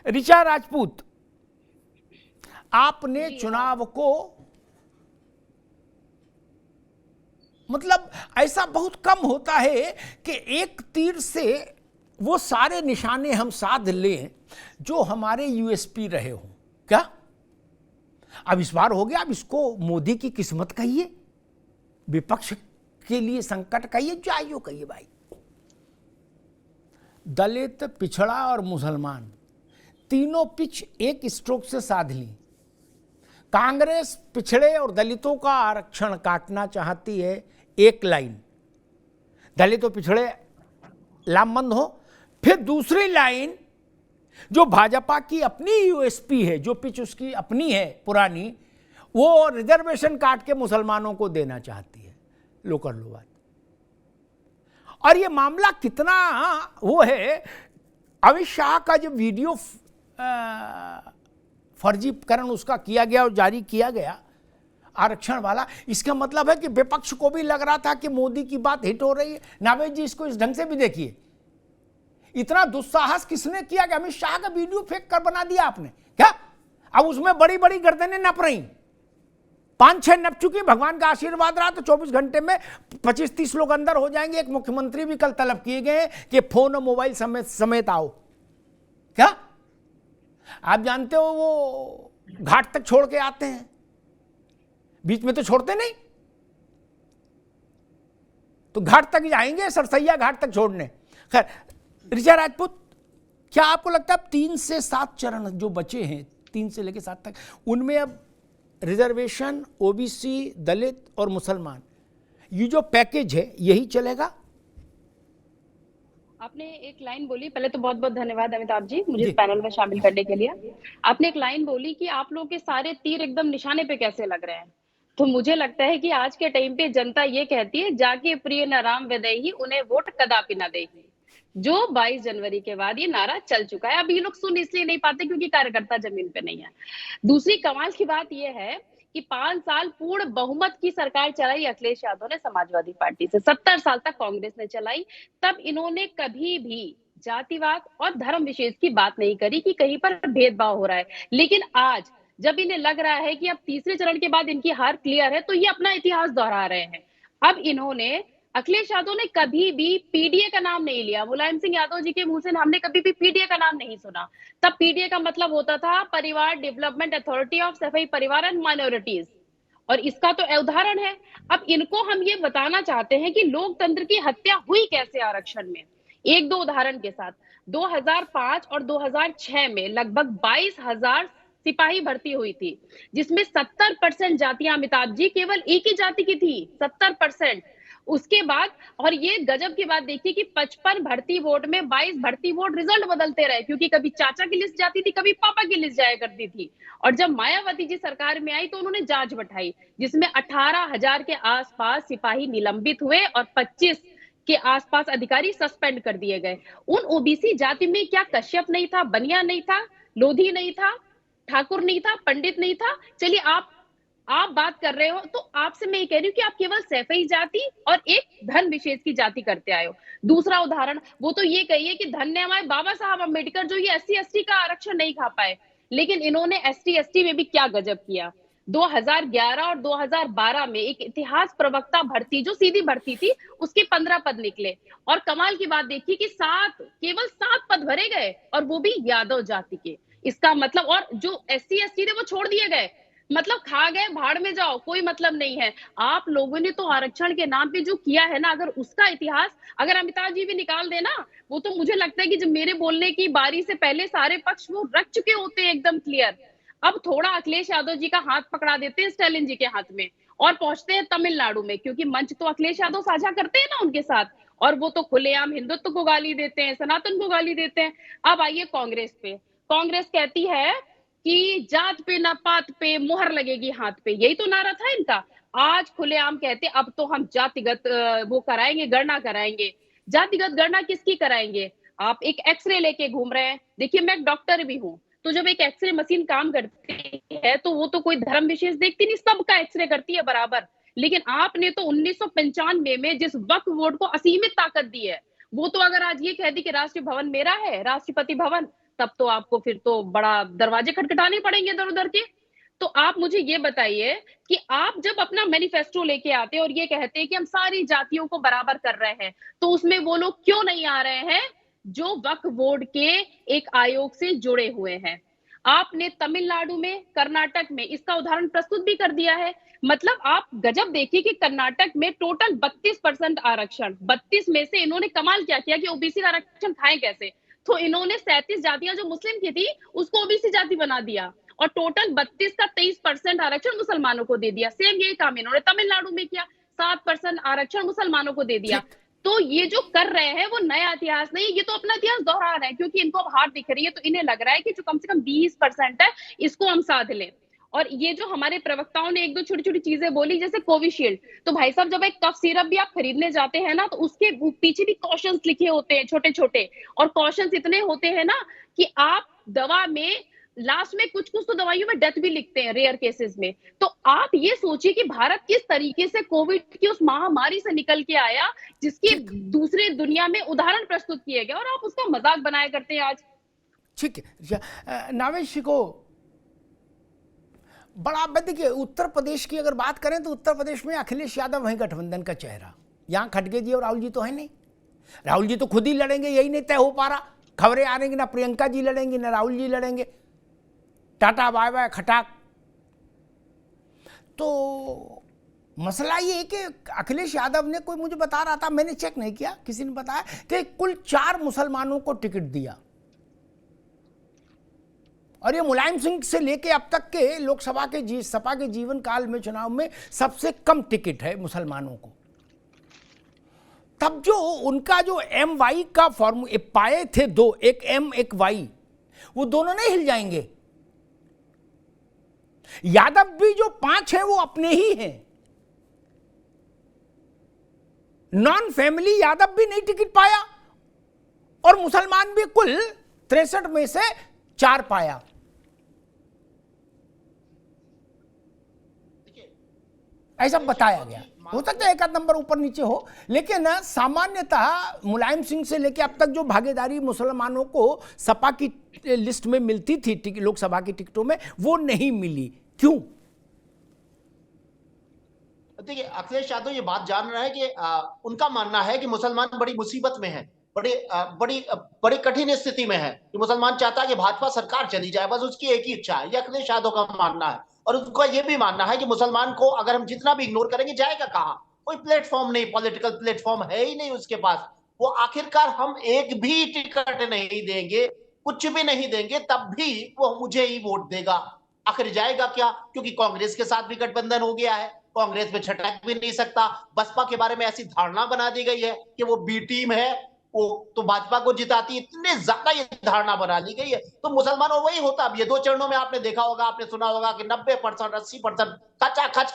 ऋचा राजपूत, आपने चुनाव को, मतलब ऐसा बहुत कम होता है कि एक तीर से वो सारे निशाने हम साध लें जो हमारे यूएसपी रहे हों। क्या अब इस बार हो गया? अब इसको मोदी की किस्मत कहिए, विपक्ष के लिए संकट कहिए, जो कहिए भाई। दलित, पिछड़ा और मुसलमान तीनों पिच एक स्ट्रोक से साध ली। कांग्रेस पिछड़े और दलितों का आरक्षण काटना चाहती है, एक लाइन, दलित और पिछड़े लामबंद हो। फिर दूसरी लाइन जो भाजपा की अपनी यूएसपी है, जो पिच उसकी अपनी है पुरानी, वो रिजर्वेशन काट के मुसलमानों को देना चाहती है। लो कर लो बात। और ये मामला कितना वो है, अमित शाह का जो वीडियो फर्जीकरण उसका किया गया और जारी किया गया आरक्षण वाला, इसका मतलब है कि विपक्ष को भी लग रहा था कि मोदी की बात हिट हो रही है। नावेद जी, इसको इस ढंग से भी देखिए, इतना दुस्साहस किसने किया कि अमित शाह का वीडियो फेंक कर बना दिया आपने क्या? अब उसमें बड़ी बड़ी गर्दनें नप रही, 5-6 नप चुकी। भगवान का आशीर्वाद रहा तो 24 घंटे में 25-30 लोग अंदर हो जाएंगे। एक मुख्यमंत्री भी कल तलब किए गए कि फोन और मोबाइल समेत आओ। क्या आप जानते हो वो घाट तक छोड़ के आते हैं, बीच में तो छोड़ते नहीं, तो घाट तक जाएंगे, सरसैया घाट तक छोड़ने। खैर, ऋचा राजपूत, क्या आपको लगता है अब 3 से 7 चरण जो बचे हैं, 3 से लेकर 7 तक, उनमें अब रिजर्वेशन, ओबीसी, दलित और मुसलमान, ये जो पैकेज है यही चलेगा? आपने एक लाइन बोली, पहले तो बहुत बहुत धन्यवाद अमिताभ जी मुझे इस पैनल में शामिल करने के लिए। आपने एक लाइन बोली कि आप लोगों के सारे तीर एकदम निशाने पे कैसे लग रहे हैं। तो मुझे लगता है कि आज के टाइम पे जनता ये कहती है, जाके प्रिय न राम विदेही, उन्हें वोट कदापि न देही। जो 22 जनवरी के बाद ये नारा चल चुका है। अब ये लोग सुन इसलिए नहीं पाते क्योंकि कार्यकर्ता जमीन पे नहीं है। दूसरी कमाल की बात ये है कि 5 साल पूर्ण बहुमत की सरकार चलाई अखिलेश यादव ने समाजवादी पार्टी से, 70 साल तक कांग्रेस ने चलाई। तब इन्होंने कभी भी जातिवाद और धर्म विशेष की बात नहीं करी कि कहीं पर भेदभाव हो रहा है। लेकिन आज जब इन्हें लग रहा है कि अब तीसरे चरण के बाद इनकी हार क्लियर है, तो ये अपना इतिहास दोहरा रहे हैं। अब इन्होंने, अखिलेश यादव ने कभी भी पीडीए का नाम नहीं लिया। मुलायम सिंह यादव जी के मुंह से हमने कभी भी पीडीए का नाम नहीं सुना। तब पीडीए का मतलब होता था परिवार डेवलपमेंट अथॉरिटी ऑफ सफाई परिवार एंड माइनॉरिटीज, और इसका तो उदाहरण है। अब इनको हम ये बताना चाहते हैं कि लोकतंत्र की हत्या हुई कैसे आरक्षण में, एक दो उदाहरण के साथ। 2005 और 2006 में लगभग 22,000 सिपाही भर्ती हुई थी, जिसमें 70% जातियां, अमिताभ जी, केवल एक ही जाति की थी, 70%। उसके बाद, और ये गजब की बात देखिए कि 55 भर्ती वोट में 22 भर्ती वोट रिजल्ट बदलते रहे, क्योंकि कभी चाचा की लिस्ट जाती थी, कभी पापा की लिस्ट जाया करती थी। और जब मायावती जी सरकार में आई तो उन्होंने जांच बैठाई, जिसमें 18,000 के आसपास सिपाही निलंबित हुए और 25 के आसपास अधिकारी सस्पेंड कर दिए गए। उन ओबीसी जाति में क्या कश्यप नहीं था, बनिया नहीं था, लोधी नहीं था, ठाकुर नहीं था, पंडित नहीं था? चलिए आप बात कर रहे हो तो आपसे मैं ये कह रही हूँ कि आप केवल सैफई जाति और एक धन विशेष की जाति करते आए हो। दूसरा उदाहरण, वो तो ये कहिए कि धन्य हमारे बाबा साहब अम्बेडकर जो ये SC/ST का आरक्षण नहीं खा पाए, लेकिन इन्होंने ST/ST में भी क्या गजब किया। 2011 और 2012 में एक इतिहास प्रवक्ता भर्ती, जो सीधी भर्ती थी, उसके 15 पद निकले। और कमाल की बात देखिए कि केवल 7 पद भरे गए, और वो भी यादव जाति के। इसका मतलब, और जो SC/ST थे वो छोड़ दिए गए, मतलब खा गए, भाड़ में जाओ, कोई मतलब नहीं है। आप लोगों ने तो आरक्षण के नाम पे जो किया है ना, अगर उसका इतिहास अगर अमिताभ जी भी निकाल देना, वो तो मुझे लगता है कि जब मेरे बोलने की बारी से पहले सारे पक्ष वो रख चुके होते हैं एकदम क्लियर। अब थोड़ा अखिलेश यादव जी का हाथ पकड़ा देते हैं स्टालिन जी के हाथ में, और पहुंचते हैं तमिलनाडु में, क्योंकि मंच तो अखिलेश यादव साझा करते हैं ना उनके साथ, और वो तो खुलेआम हिंदुत्व को गाली देते हैं, सनातन को गाली देते हैं। अब आइए कांग्रेस पे। कांग्रेस कहती है कि जात पे ना पात पे मुहर लगेगी हाथ पे, यही तो नारा था इनका। आज खुलेआम कहते अब तो हम जातिगत वो कराएंगे, गणना कराएंगे। जातिगत गणना किसकी कराएंगे? आप एक एक्सरे लेके घूम रहे हैं। देखिए, मैं एक डॉक्टर भी हूं, तो जब एक एक्सरे मशीन काम करती है तो वो तो कोई धर्म विशेष देखती नहीं, सबका एक्सरे करती है बराबर। लेकिन आपने तो 1995 में जिस वक्फ बोर्ड को असीमित ताकत दी है, वो तो अगर आज ये कह दी कि राष्ट्रीय भवन मेरा है, राष्ट्रपति भवन, तब तो आपको फिर तो बड़ा दरवाजे खटखटाने पड़ेंगे इधर-उधर के। तो आप मुझे ये बताइए कि आप जब अपना मैनिफेस्टो लेके आते हैं और ये कहते हैं कि हम सारी जातियों को बराबर कर रहे हैं, तो उसमें वो लोग क्यों नहीं आ रहे हैं, जो वक्फ बोर्ड के एक आयोग से जुड़े हुए हैं? आपने तमिलनाडु में, कर्नाटक में इसका उदाहरण प्रस्तुत भी कर दिया है। मतलब आप गजब देखिए कि कर्नाटक में टोटल 32% आरक्षण, 32 में से इन्होंने कमाल क्या किया कि ओबीसी का आरक्षण खाएँ कैसे? तो इन्होंने 37 जातियाँ जो मुस्लिम की थी, उसको ओबीसी जाति बना दिया और टोटल 32 का 23% आरक्षण मुसलमानों को दे दिया। सेम यही काम इन्होंने तमिलनाडु में किया, 7% आरक्षण मुसलमानों को दे दिया। ठीक। तो ये जो कर रहे हैं वो नया इतिहास नहीं, ये तो अपना इतिहास दोहरा रहे हैं क्योंकि इनको अब हार दिख रही है, तो इन्हें लग रहा है कि जो कम से कम 20% है, इसको हम साध लें। और ये जो हमारे प्रवक्ताओं ने 1-2 छोटी-छोटी चीजें बोली जैसे कोविशील्ड, तो भाई साहब जब एक कफ सिरप भी आप खरीदने जाते हैं ना, तो उसके पीछे भी कॉशंस लिखे होते हैं छोटे-छोटे और कॉशंस इतने होते हैं ना कि आप दवा में लास्ट में कुछ-कुछ तो दवाइयों में डेथ भी लिखते हैं रेयर केसेस में। तो आप ये सोचिए कि भारत किस तरीके से कोविड की उस महामारी से निकल के आया, जिसके ठीक। दूसरे दुनिया में उदाहरण प्रस्तुत किए गए और आप उसका मजाक बनाया करते हैं आज। ठीक है। नावेश को बड़ा देखिए, उत्तर प्रदेश की अगर बात करें तो उत्तर प्रदेश में अखिलेश यादव वहीं गठबंधन का चेहरा। यहाँ खड़गे जी और राहुल जी तो है नहीं। राहुल जी तो खुद ही लड़ेंगे, यही नहीं तय हो पा रहा। खबरें आ रही कि ना प्रियंका जी लड़ेंगी ना राहुल जी लड़ेंगे। टाटा बाय बाय खटाक। तो मसला ये है कि अखिलेश यादव ने, कोई मुझे बता रहा था, मैंने चेक नहीं किया, किसी ने बताया कि कुल 4 मुसलमानों को टिकट दिया और ये मुलायम सिंह से लेके अब तक के लोकसभा के सपा के जीवन काल में चुनाव में सबसे कम टिकट है मुसलमानों को। तब जो उनका जो एम वाई का फॉर्मूला पाए थे दो, एक एम एक वाई, वो दोनों नहीं हिल जाएंगे। यादव भी जो 5 हैं वो अपने ही हैं। नॉन फैमिली यादव भी नहीं टिकट पाया और मुसलमान भी कुल 63 में से 4 पाया। ऐसा बताया गया। हो सकता है एक आध नंबर ऊपर नीचे हो, लेकिन सामान्यतः मुलायम सिंह से लेकर अब तक जो भागीदारी मुसलमानों को सपा की लिस्ट में मिलती थी लोकसभा की टिकटों में, वो नहीं मिली। क्यों? देखिए, अखिलेश यादव ये बात जान रहा है कि उनका मानना है कि मुसलमान बड़ी मुसीबत में है, बड़ी कठिन स्थिति में है कि मुसलमान चाहता है कि भाजपा सरकार चली जाए, बस उसकी एक ही इच्छा है। ये अखिलेश यादव का मानना है और उनका ये भी मानना है कि मुसलमान को अगर हम जितना भी इग्नोर करेंगे जाएगा कहां? कोई प्लेटफॉर्म नहीं, पॉलिटिकल प्लेटफॉर्म है ही नहीं उसके पास। वो आखिरकार हम एक भी टिकट नहीं देंगे, कुछ भी नहीं देंगे, तब भी वो मुझे ही वोट देगा। आखिर जाएगा क्या? क्योंकि कांग्रेस के साथ भी गठबंधन हो गया है, कांग्रेस में छटक भी नहीं सकता। बसपा के बारे में ऐसी धारणा बना दी गई है कि वो बी टीम है, वो तो भाजपा को जिताती है, इतने ज्यादा ये धारणा बना ली गई है। तो मुसलमानों वही होता। अब ये 2 चरणों में आपने देखा होगा, आपने सुना होगा कि 90%, 80%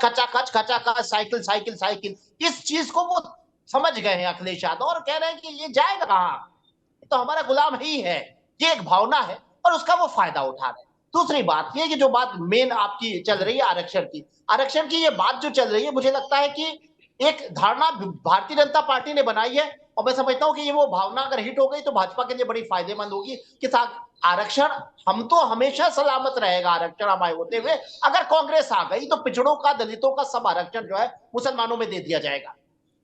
खचा खच साइकिल साइकिल साइकिल। इस चीज को वो समझ गए हैं अखिलेश यादव और कह रहे हैं कि ये जाएगा कहां, तो हमारा गुलाम ही है। ये एक भावना है और उसका वो फायदा उठा रहे हैं। दूसरी बात ये कि जो बात मेन आपकी चल रही है आरक्षण की ये बात जो चल रही है, मुझे लगता है कि एक धारणा भारतीय जनता पार्टी ने बनाई है और मैं समझता हूं कि ये वो भावना अगर हिट हो गई तो भाजपा के लिए बड़ी फायदेमंद होगी कि आरक्षण हम तो हमेशा सलामत रहेगा। आरक्षण हमारे होते हुए अगर कांग्रेस आ गई तो पिछड़ों का, दलितों का सब आरक्षण जो है मुसलमानों में दे दिया जाएगा।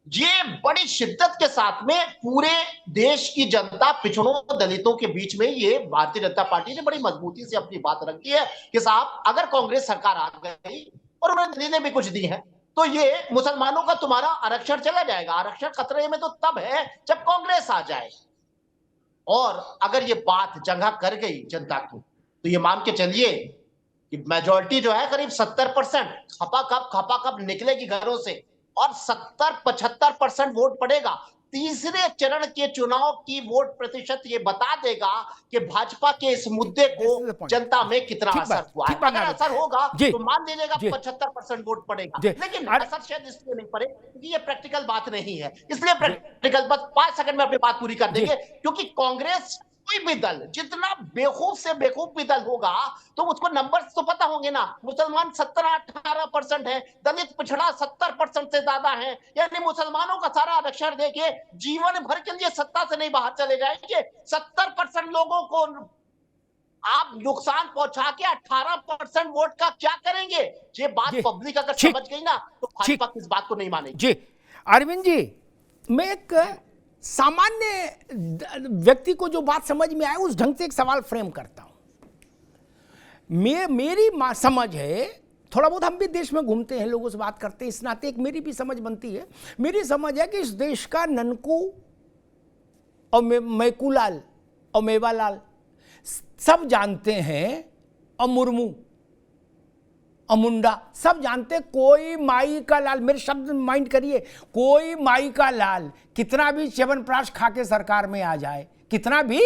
ये बड़ी शिद्दत के साथ में पूरे देश की जनता, पिछड़ों, दलितों के बीच में ये भारतीय जनता पार्टी ने बड़ी मजबूती से अपनी बात रखी है कि साहब अगर कांग्रेस सरकार आ गई और उन्होंने दलीलें भी कुछ दी हैं तो ये मुसलमानों का तुम्हारा आरक्षण चला जाएगा। आरक्षण खतरे में तो तब है जब कांग्रेस आ जाए। और अगर ये बात जगह कर गई जनता की तो ये मान के चलिए कि मेजॉरिटी जो है करीब 70% खपाखप निकलेगी घरों से और 70-75% वोट पड़ेगा। तीसरे चरण के चुनाव की वोट प्रतिशत ये बता देगा कि भाजपा के इस मुद्दे को जनता में कितना असर हुआ है। अगर असर होगा तो मान लीजिएगा 75% वोट पड़ेगा, लेकिन असर शायद इसलिए नहीं पड़े क्योंकि ये प्रैक्टिकल बात नहीं है। इसलिए प्रैक्टिकल, बस 5 सेकंड में अपनी बात पूरी कर देंगे, क्योंकि कांग्रेस कोई भी दल जितना बेवकूफ से बेवकूफ भी दल होगा तो उसको नंबर्स तो पता होंगे ना। मुसलमान 17-18% है, दलित पिछड़ा 70% से ज्यादा है, यानी मुसलमानों का सारा आरक्षण देके जीवन भर के लिए सत्ता से नहीं बाहर चले जाएंगे। 70% लोगों को आप नुकसान पहुंचा के 18% वोट का क्या करेंगे? ये बात जी, पब्लिक अगर ठीक, समझ गई ना तो ठीक। भाजपा किस बात को नहीं मानेगी। जी अरविंद जी, मैं एक सामान्य व्यक्ति को जो बात समझ में आए उस ढंग से एक सवाल फ्रेम करता हूं। मेरी समझ है, थोड़ा बहुत हम भी देश में घूमते हैं, लोगों से बात करते हैं, इस नाते एक मेरी भी समझ बनती है। मेरी समझ है कि इस देश का ननकू और मैकूलाल और मेवालाल सब जानते हैं, और मुर्मू और मुंडा सब जानते हैं, कोई माई का लाल, मेरे शब्द माइंड करिए, कोई माई का लाल कितना भी च्यवनप्राश खा के सरकार में आ जाए, कितना भी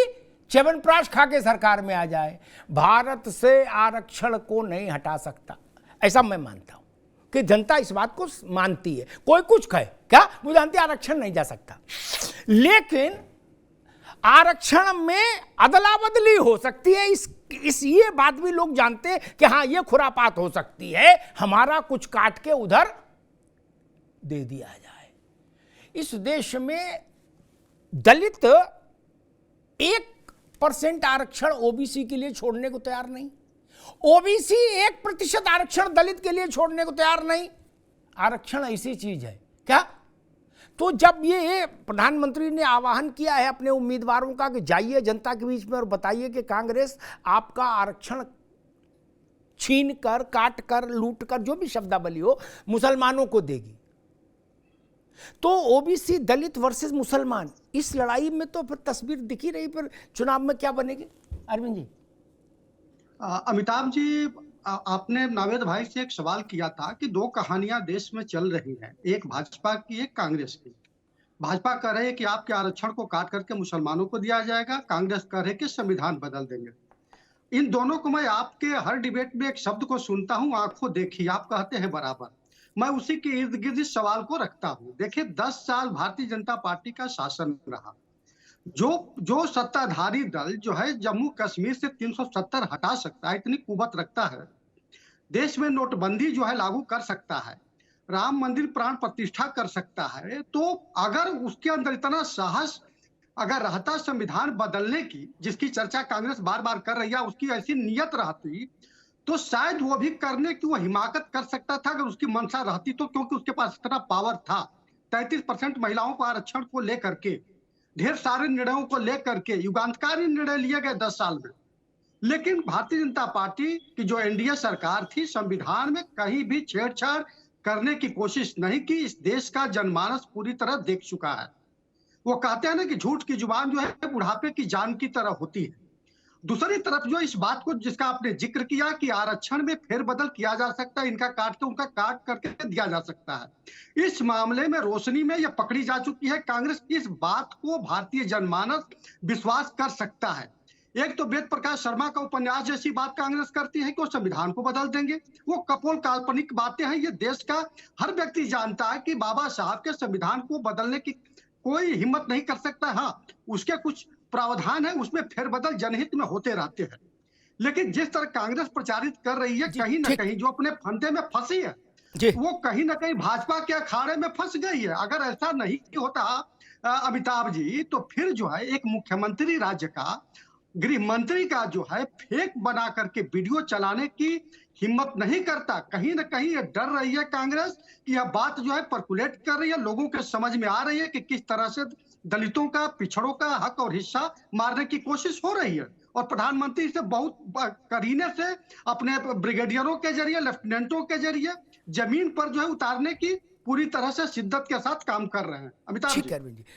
च्यवनप्राश खा के सरकार में आ जाए, भारत से आरक्षण को नहीं हटा सकता। ऐसा मैं मानता हूं कि जनता इस बात को मानती है। कोई कुछ कहे क्या, वो जानती है आरक्षण नहीं जा सकता, लेकिन आरक्षण में अदला बदली हो सकती है। ये बात भी लोग जानते हैं कि हाँ ये खुरापात हो सकती है, हमारा कुछ काट के उधर दे दिया जाए। इस देश में दलित 1% आरक्षण ओबीसी के लिए छोड़ने को तैयार नहीं, ओबीसी 1% आरक्षण दलित के लिए छोड़ने को तैयार नहीं। आरक्षण ऐसी चीज है क्या? तो जब ये प्रधानमंत्री ने आह्वान किया है अपने उम्मीदवारों का कि जाइए जनता के बीच में और बताइए कि कांग्रेस आपका आरक्षण छीन कर, काट कर, लूट कर, जो भी शब्दावली हो, मुसलमानों को देगी, तो ओबीसी दलित वर्सेस मुसलमान, इस लड़ाई में तो फिर तस्वीर दिख ही रही, फिर चुनाव में क्या बनेगी? अरविंद जी। अमिताभ जी, आपने नावेद भाई से एक सवाल किया था कि दो कहानियां देश में चल रही हैं, एक भाजपा की, एक कांग्रेस की। भाजपा कह रही है कि आपके आरक्षण को काट करके मुसलमानों को दिया जाएगा, कांग्रेस कह रही है कि संविधान बदल देंगे। इन दोनों को मैं आपके हर डिबेट में एक शब्द को सुनता हूं, आंखों देखी, आप कहते हैं बराबर। मैं उसी के इर्द गिर्द इस सवाल को रखता हूं। देखिए, 10 साल भारतीय जनता पार्टी का शासन रहा। जो सत्ताधारी दल जो है जम्मू कश्मीर से 370 हटा सकता है, इतनी कुवत रखता है, देश में नोटबंदी जो है लागू कर सकता है, राम मंदिर प्राण प्रतिष्ठा कर सकता है, तो अगर उसके अंदर इतना साहस अगर रहता संविधान बदलने की, जिसकी चर्चा कांग्रेस बार बार कर रही है, उसकी ऐसी नियत रहती, तो शायद वो भी करने की वो हिमाकत कर सकता था अगर उसकी मंशा रहती तो, क्योंकि उसके पास इतना पावर था। 33% महिलाओं को आरक्षण को लेकर के, ढेर सारे निर्णयों को लेकर के युगांतकारी निर्णय लिए गए 10 साल में। लेकिन भारतीय जनता पार्टी की जो एनडीए सरकार थी, संविधान में कहीं भी छेड़छाड़ करने की कोशिश नहीं की। इस देश का जनमानस पूरी तरह देख चुका है। वो कहते हैं ना कि झूठ की जुबान जो है बुढ़ापे की जान की तरह होती है। दूसरी तरफ जो इस बात को, जिसका आपने जिक्र किया कि आरक्षण में फेरबदल किया जा सकता है, इनका काट के उनका काट करके दिया जा सकता है, इस मामले में रोशनी में यह पकड़ी जा चुकी है। कांग्रेस इस बात को भारतीय जनमानस विश्वास कर सकता है। एक तो वेद प्रकाश शर्मा का उपन्यास जैसी बात कांग्रेस करती है कि वो संविधान को बदल देंगे, वो कपोल काल्पनिक बातें हैं। ये देश का हर व्यक्ति जानता है कि बाबा साहब के संविधान को बदलने की कोई हिम्मत नहीं कर सकता। हाँ, उसके कुछ प्रावधान है, उसमें फेरबदल जनहित में होते रहते हैं। लेकिन जिस तरह कांग्रेस प्रचारित कर रही है, कहीं ना कहीं जो अपने फंदे में फंसी है, वो कहीं ना कहीं भाजपा के अखाड़े में फंस गई है। अगर ऐसा नहीं होता अमिताभ जी, तो फिर जो है एक मुख्यमंत्री राज्य का, गृह मंत्री का जो है फेक बना करके वीडियो चलाने की हिम्मत नहीं करता। कहीं ना कहीं ये डर रही है कांग्रेस कि यह बात जो है पर्कुलेट कर रही है, लोगों के समझ में आ रही है कि किस तरह से दलितों का, पिछड़ों का हक और हिस्सा मारने की कोशिश हो रही है। और प्रधानमंत्री से बहुत करीने से अपने ब्रिगेडियरों के जरिए, लेफ्टिनेंटों के जरिए जमीन पर जो है उतारने की पूरी तरह से शिद्दत के साथ काम कर रहे हैं। अमिताभ जी। ठीक है अरविंद जी,